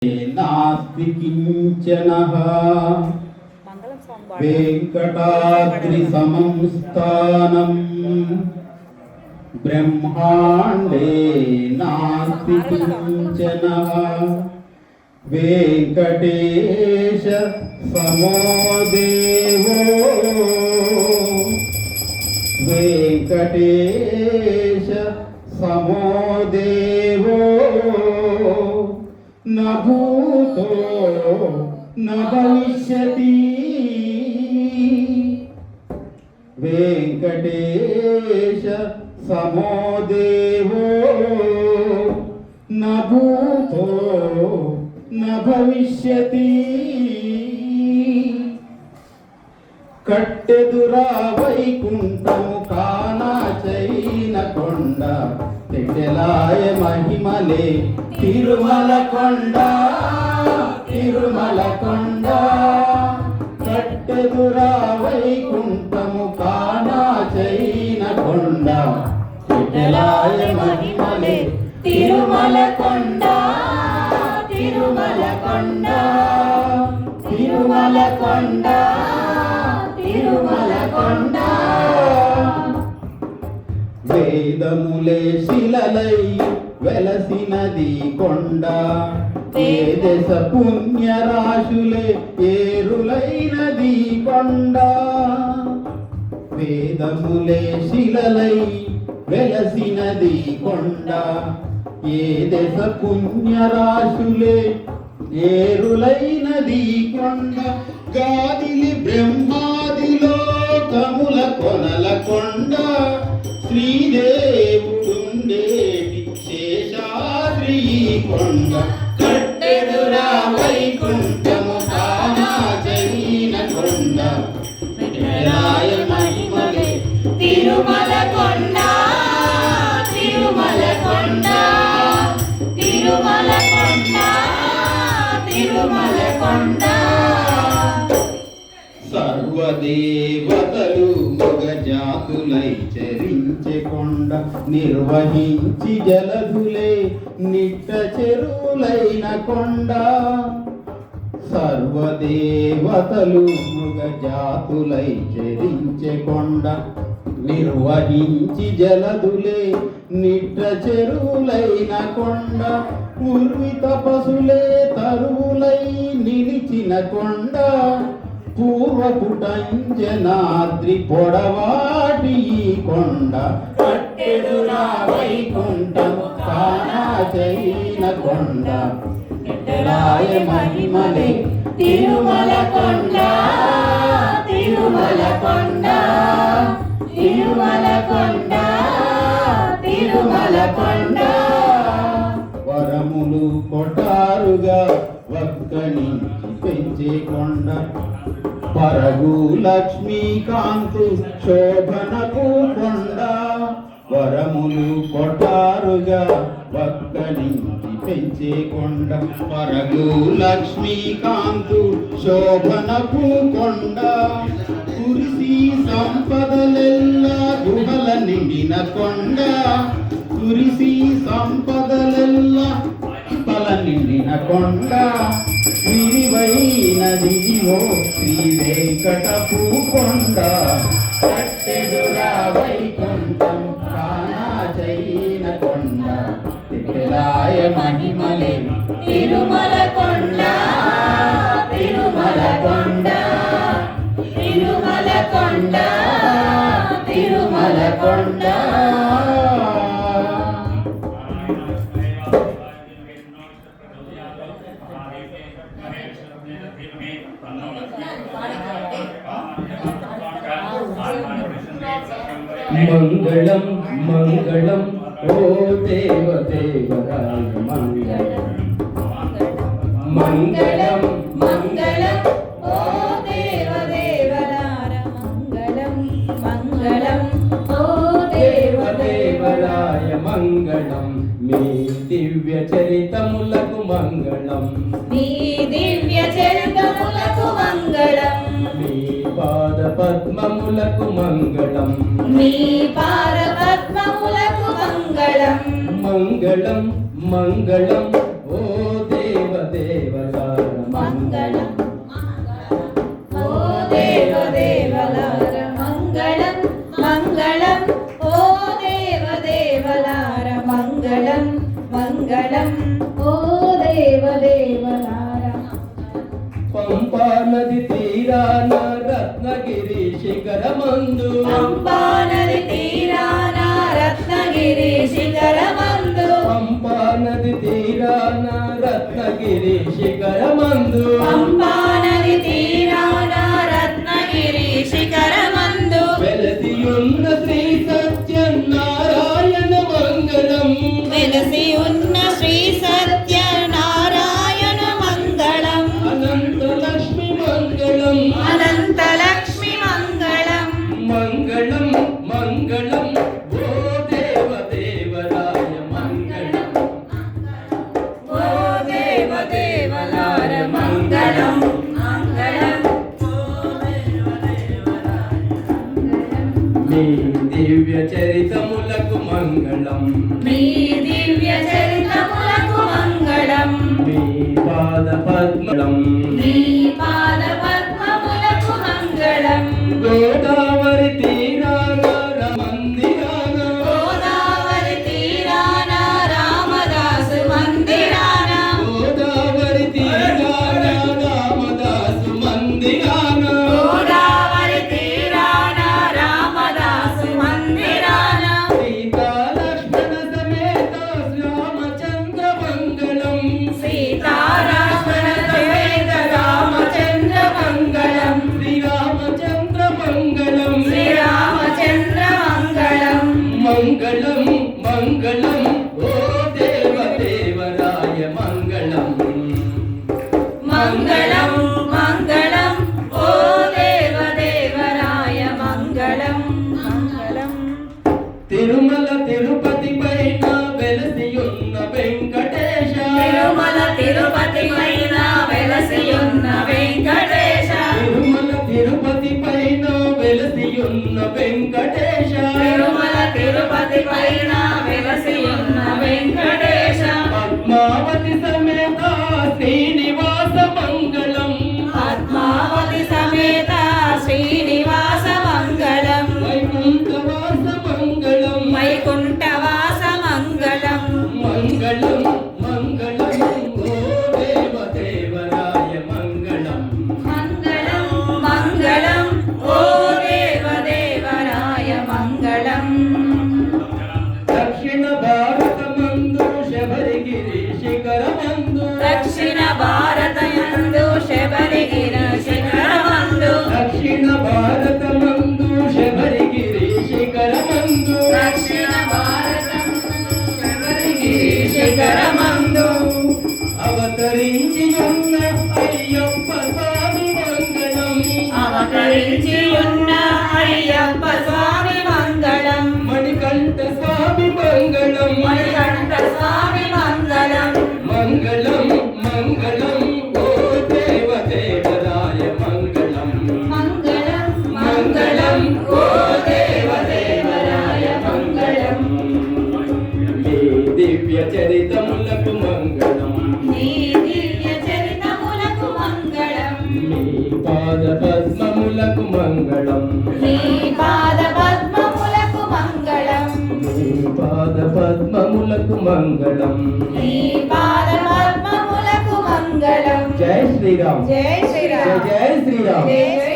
नास्ति किञ्चनः वेङ्कटाद्रिसमं स्थानं ब्रह्माण्डे नास्ति किञ्चनः वेङ्कटेश समो देवो वेङ्कटेश समो देवो न भूतो न भविष्यति वेङ्कटेश समो देवो न भूतो न भविष्यति कट्टेदुरा वैकुंठमु काना चैन कोंड तेटेलाय महिमले तिरुमल कोंड कट्टेदुरा वैकुंठमु काना चैन कोंड तेटेलाय महिमले तिरुमल कोंड వేదములే శిలలై వెలసినది కొండ దేశ పుణ్యరాశులే ఏరులైనది కొండ వేదములే శిలలై వెలసినది కొండ ఏ దేశ పుణ్యరాశులే ఏరులైనది కొండ గాదిలి బ్రహ్మాదిలో కముల కొనల కొండ శ్రీదేవుడుండేటి శేషాద్రి కొండ కట్టెదురా వైకుంఠము కానా చైన కొండ విఠలాయ మహిమలే తిరుమల కొండ తిరుమల కొండ తిరుమల కొండ తిరుమల కొండ సర్వదేవతలు మగజాతులై చరించే కొండ నిర్వహించి జలధులే నిట్ట చెరువులైన కొండ సర్వదేవతలు మృగజాతులై చరించే కొండ నిర్వహించి జలధులే నిట్ట చెరువులైన కొండ ఉర్వి తపసులే తరువులై నిలిచిన కొండ పూర్వపుటంజనాద్రి పొడవాటి కొండ కట్టెదురా వైకుంఠము కానా చైన కొండ విఠలాయ మహిమలే తిరుమల కొండ తిరుమల కొండ తిరుమల కొండ తిరుమల కొండ వరములు కొటారుగా వక్కనించి పెంచే కొండ పరగు లక్ష్మీకాంతు శోభనకు కొండ వరములు కొటారుగా వక్కనించి పెంచే కొండ పరగు లక్ష్మీకాంతు శోభనకు కొండ కురిసి సంపదలెల్లా గుహల నిండిన కొండ కురిసి సంపదలెల్లా పల నిండిన కొండ విరివైనదివో శ్రీ వెంకటపు కొండ కట్టెదురా వైకుంఠం కానా చైన కొండ విఠలాయ మహిమలే తిరుమల కొండ తిరుమల కొండ తిరుమల కొండ తిరుమల కొండ మంగళం మంగళం ఓ దేవదేవరాయ మంగళం మంగళం మంగళం ఓ దేవదేవరాయ మంగళం మంగళం ఓ దేవదేవరాయ మంగళం మీ దివ్య చరితములకు మంగళం మీ దివ్య చరితములకు మంగళం మీ పాద పద్మములకు మంగళం మీ పాద పద్మములకు మంగళం మంగళం మంగళం ఓ దేవదేవ శిఖరమందు పంపా నది తీరాన రత్నగిరి శిఖరమందు పంపా నది తీరాన రత్నగిరి శిఖరమందు పంపా నది తీరాన రత్నగిరి శిఖరమందు వెలసియున్న శ్రీ సత్యనారాయణ మంగళం వెలసి ఉన్న శ్రీ సత్యనారాయణ మంగళం అనంత లక్ష్మి మంగళం అనంత లక్ష్మి మంగళం మంగళం మంగళం ఓ దేవదేవరాయ మంగళం ఓ దేవదేవలార మంగళం మంగళం మీ దివ్య చరితములకు మంగళం మీ దివ్య చరితములకు మంగళం మీ పాద పద్మలం మీ పాద పద్మములకు మంగళం గోదావరి తీరాన మందిరాన గోదావరి తీరాన రామదాసు మందిరాన గోదావరి తీరాన రామదాసు మందిరాన గోదావరి తీరాన రామదాసు మందిరాన సీతాలక్ష్మణ సమేత శ్రీరామచంద్ర మంగళం సీతారామణ సమేత రామచంద్ర మంగళం శ్రీరామచంద్ర మంగళం శ్రీరామచంద్ర మంగళం మంగళం మంగళం ఓ దేవదేవరాయ మంగళం మంగళం మంగళం ఓ దేవదేవరాయ మంగళం మంగళం తిరుమల తిరుపతి పైన వెలసియున్న వెంకటేశ తిరుమల తిరుపతి పైన వెలసియున్న వెంకటేశ తిరుమల తిరుపతి పైన వెలసియున్న వెంకటేశ తిరుమల తిరుపతి పైన వెలసియున్న వెంకటేశ పద్మావతి సమేత శ్రీనివాస మంగళం పద్మావతి సమేత శ్రీనివాస మంగళం వైకుంఠవాస మంగళం వైకుంఠవాస మంగళం మంగళం మంగళం ఓ దేవదేవరాయ మంగళం మంగళం మంగళం ఓ దేవదేవరాయ మంగళం దక్షిణ భారతమందు శబరిగిరి శిఖరమందు దక్షిణ భారతయందు శబరిగిరి శిఖరమందు దక్షిణ భారతమందు శబరిగిరి శిఖరమందు దక్షిణ భారతమందు శబరిగిరి శిఖరమందు అవతరించి ఉన్న అయ్యప్ప స్వామి మంగళం అవతరించి ఉన్న అయ్యప్ప స్వామి మంగళం మణికంఠ స్వామి మంగళం మణికంఠ స్వామి మంగళం మంగళం మంగళం ఓ దేవదేవరాయ మంగళం మంగళం మంగళం ఓ దేవదేవరాయ మంగళం మీ దివ్య చరితములకు మంగళం నీ దివ్య చరితములకు మంగళం మీ పాద పద్మములకు మంగళం నీ పాద పద్మములకు మంగళం మీ పాద పద్మములకు మంగళం నీ పాద పద్మములకు మంగళం జై శ్రీరామ్ జై శ్రీరామ్ జై శ్రీరామ్ జై